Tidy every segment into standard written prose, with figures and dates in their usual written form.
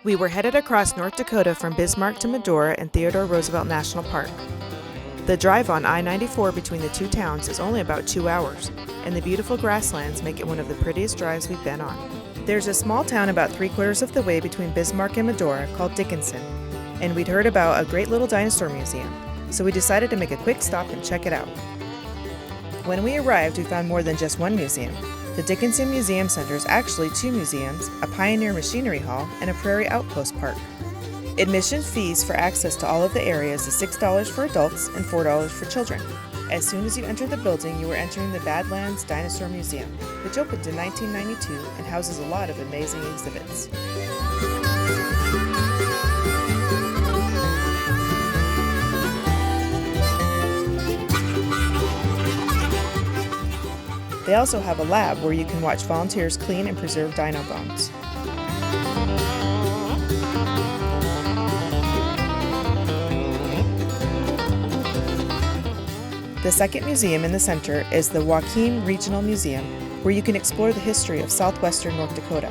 We were headed across North Dakota from Bismarck to Medora and Theodore Roosevelt National Park. The drive on I-94 between the two towns is only about 2 hours, and the beautiful grasslands make it one of the prettiest drives we've been on. There's a small town about 3/4 of the way between Bismarck and Medora called Dickinson, and we'd heard about a great little dinosaur museum, so we decided to make a quick stop and check it out. When we arrived, we found more than just one museum. The Dickinson Museum Center is actually 2 museums, a Pioneer Machinery Hall, and a Prairie Outpost Park. Admission fees for access to all of the areas is $6 for adults and $4 for children. As soon as you enter the building, you are entering the Badlands Dinosaur Museum, which opened in 1992 and houses a lot of amazing exhibits. They also have a lab where you can watch volunteers clean and preserve dino bones. The second museum in the center is the Joaquin Regional Museum, where you can explore the history of southwestern North Dakota.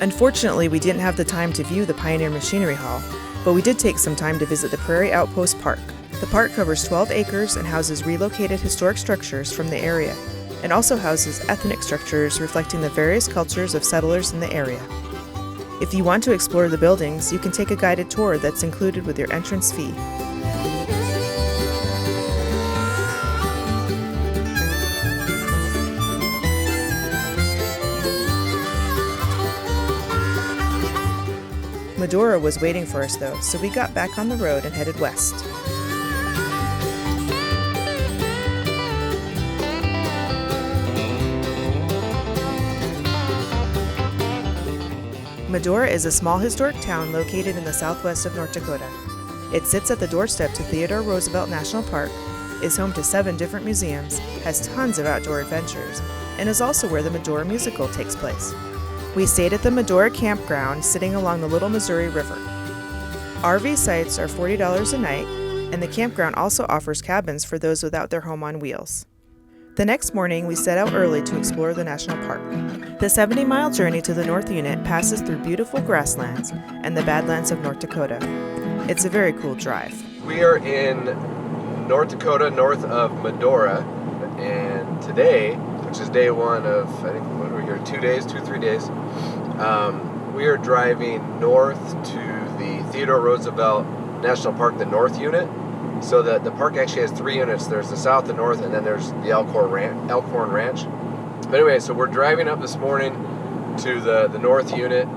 Unfortunately, we didn't have the time to view the Pioneer Machinery Hall, but we did take some time to visit the Prairie Outpost Park. The park covers 12 acres and houses relocated historic structures from the area, and also houses ethnic structures reflecting the various cultures of settlers in the area. If you want to explore the buildings, you can take a guided tour that's included with your entrance fee. Medora was waiting for us though, so we got back on the road and headed west. Medora is a small historic town located in the southwest of North Dakota. It sits at the doorstep to Theodore Roosevelt National Park, is home to 7 different museums, has tons of outdoor adventures, and is also where the Medora Musical takes place. We stayed at the Medora Campground sitting along the Little Missouri River. RV sites are $40 a night, and the campground also offers cabins for those without their home on wheels. The next morning, we set out early to explore the national park. The 70-mile journey to the North Unit passes through beautiful grasslands and the Badlands of North Dakota. It's a very cool drive. We are in North Dakota, north of Medora, and today, which is day one of, I think, what are we here, 3 days, we are driving north to the Theodore Roosevelt National Park, the North Unit. So the park actually has 3 units. There's the south, the north, and then there's the Elkhorn Ranch. But anyway, so we're driving up this morning to the North Unit.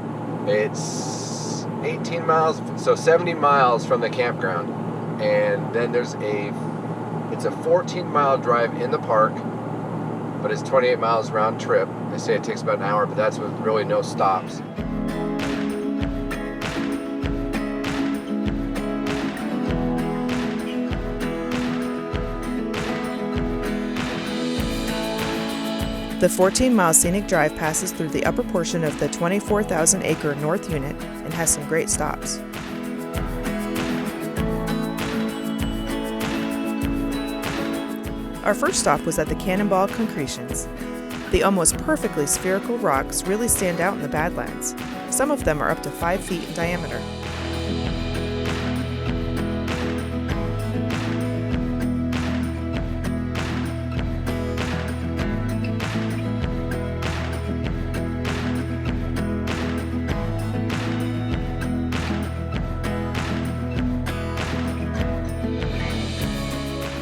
It's 18 miles, so 70 miles from the campground. And then it's a 14-mile drive in the park, but it's 28 miles round trip. They say it takes about an hour, but that's with really no stops. The 14-mile scenic drive passes through the upper portion of the 24,000-acre North Unit and has some great stops. Our first stop was at the Cannonball Concretions. The almost perfectly spherical rocks really stand out in the Badlands. Some of them are up to 5 feet in diameter.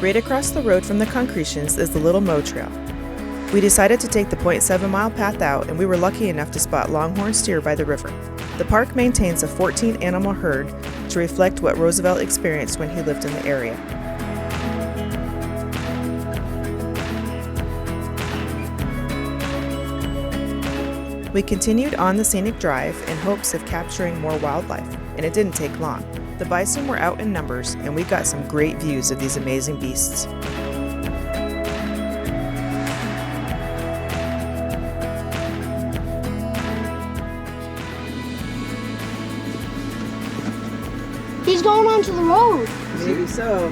Right across the road from the Concretions is the Little Moe Trail. We decided to take the 0.7-mile path out, and we were lucky enough to spot longhorn steer by the river. The park maintains a 14-animal herd to reflect what Roosevelt experienced when he lived in the area. We continued on the scenic drive in hopes of capturing more wildlife, and it didn't take long. The bison were out in numbers, and we got some great views of these amazing beasts. He's going onto the road. Maybe so.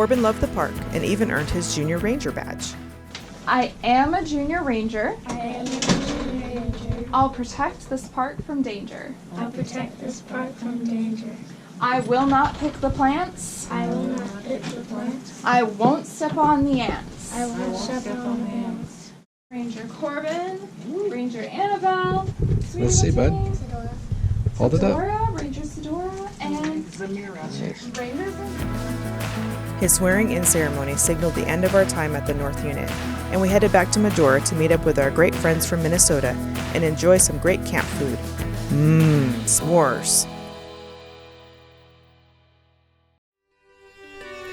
Corbin loved the park and even earned his Junior Ranger badge. I am a Junior Ranger. I am a Junior Ranger. I'll protect this park from danger. I'll protect this park from danger. I will not pick the plants. I will not pick the plants. I won't step on the ants. I won't step on the ants. Ranger Corbin, Ranger Annabelle, Sweet Let's see, bud. Jane, Hold it up. Sedora, Ranger Sedora, and Ranger. His swearing-in ceremony signaled the end of our time at the North Unit, and we headed back to Medora to meet up with our great friends from Minnesota and enjoy some great camp food. S'mores.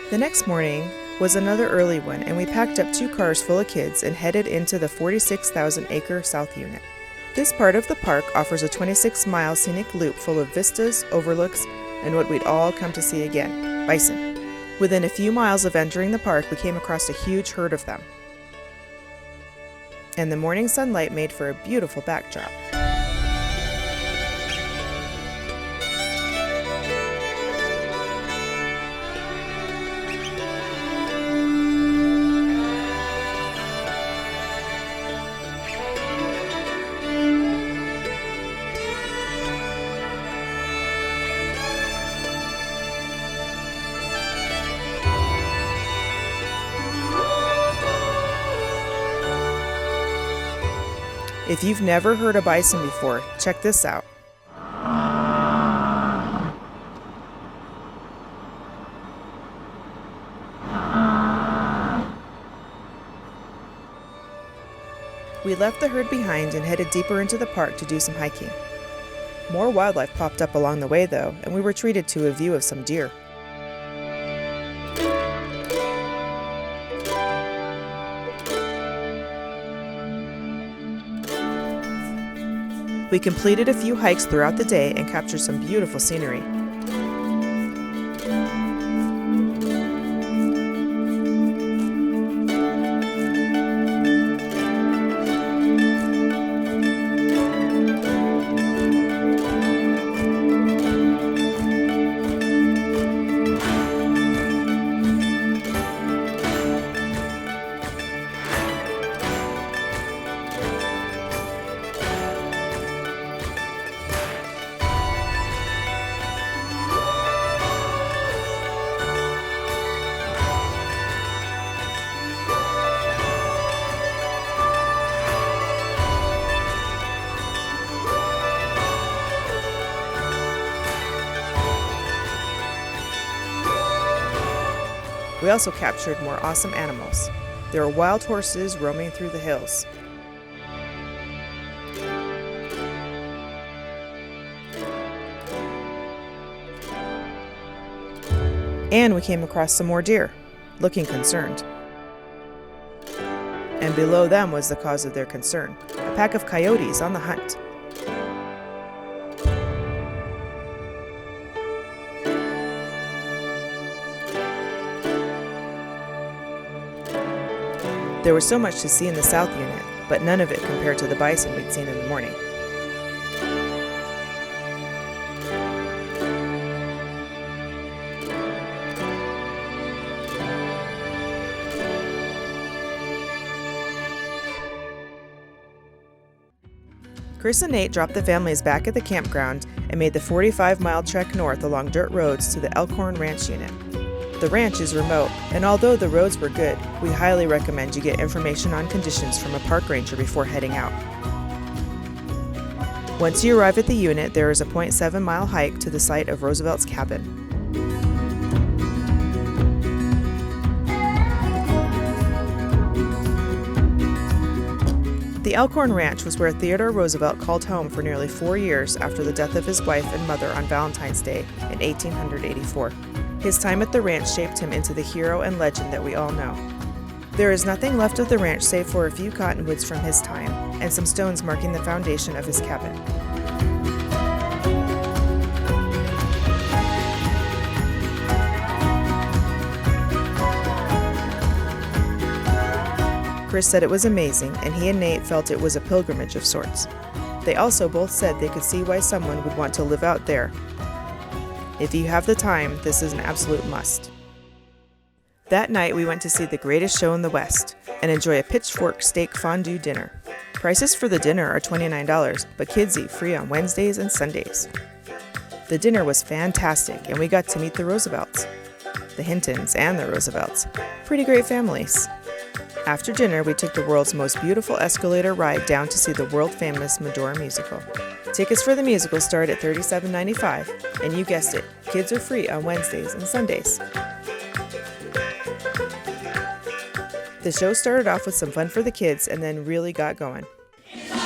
The next morning was another early one, and we packed up 2 cars full of kids and headed into the 46,000-acre South Unit. This part of the park offers a 26-mile scenic loop full of vistas, overlooks, and what we'd all come to see again, bison. Within a few miles of entering the park, we came across a huge herd of them. And the morning sunlight made for a beautiful backdrop. If you've never heard a bison before, check this out. We left the herd behind and headed deeper into the park to do some hiking. More wildlife popped up along the way though, and we were treated to a view of some deer. We completed a few hikes throughout the day and captured some beautiful scenery. We also captured more awesome animals. There were wild horses roaming through the hills. And we came across some more deer, looking concerned. And below them was the cause of their concern, a pack of coyotes on the hunt. There was so much to see in the South Unit, but none of it compared to the bison we'd seen in the morning. Chris and Nate dropped the families back at the campground and made the 45-mile trek north along dirt roads to the Elkhorn Ranch Unit. The ranch is remote, and although the roads were good, we highly recommend you get information on conditions from a park ranger before heading out. Once you arrive at the unit, there is a 0.7-mile hike to the site of Roosevelt's cabin. The Elkhorn Ranch was where Theodore Roosevelt called home for nearly 4 years after the death of his wife and mother on Valentine's Day in 1884. His time at the ranch shaped him into the hero and legend that we all know. There is nothing left of the ranch save for a few cottonwoods from his time and some stones marking the foundation of his cabin. Chris said it was amazing, and he and Nate felt it was a pilgrimage of sorts. They also both said they could see why someone would want to live out there. If you have the time, this is an absolute must. That night, we went to see the greatest show in the West and enjoy a Pitchfork steak fondue dinner. Prices for the dinner are $29, but kids eat free on Wednesdays and Sundays. The dinner was fantastic, and we got to meet the Roosevelts, the Hintons, and the Roosevelts. Pretty great families. After dinner, we took the world's most beautiful escalator ride down to see the world-famous Medora Musical. Tickets for the musical start at $37.95, and you guessed it, kids are free on Wednesdays and Sundays. The show started off with some fun for the kids and then really got going. We all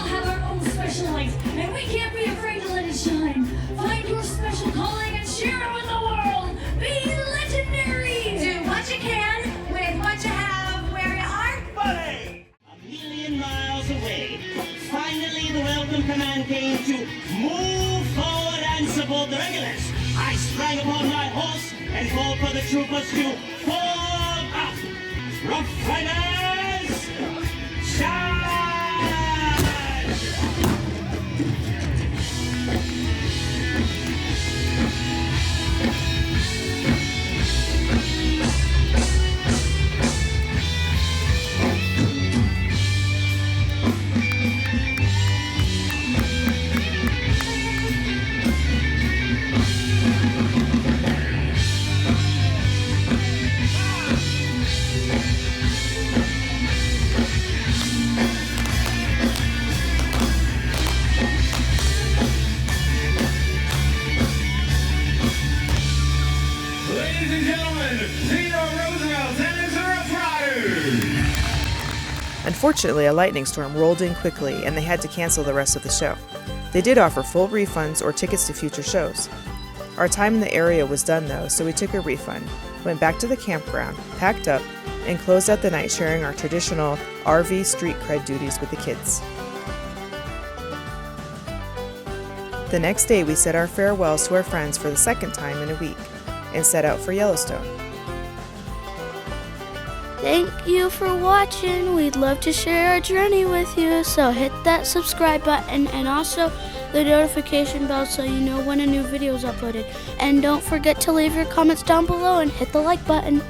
have our own special lights, and we can't be afraid to let it shine. Find your special calling and share it with the world. Be legendary. Do what you can with what you have where you are. Buddy! A million miles away, finally the welcome command came to move forward and support the regulars. I sprang upon my horse and called for the troopers to form up. Rough Riders, charge! Ladies and gentlemen, Theodore Roosevelt National Park. Unfortunately, a lightning storm rolled in quickly and they had to cancel the rest of the show. They did offer full refunds or tickets to future shows. Our time in the area was done though, so we took a refund, went back to the campground, packed up, and closed out the night sharing our traditional RV street cred duties with the kids. The next day, we said our farewells to our friends for the second time in a week and set out for Yellowstone. Thank you for watching. We'd love to share our journey with you, so hit that subscribe button and also the notification bell so you know when a new video is uploaded. And don't forget to leave your comments down below and hit the like button.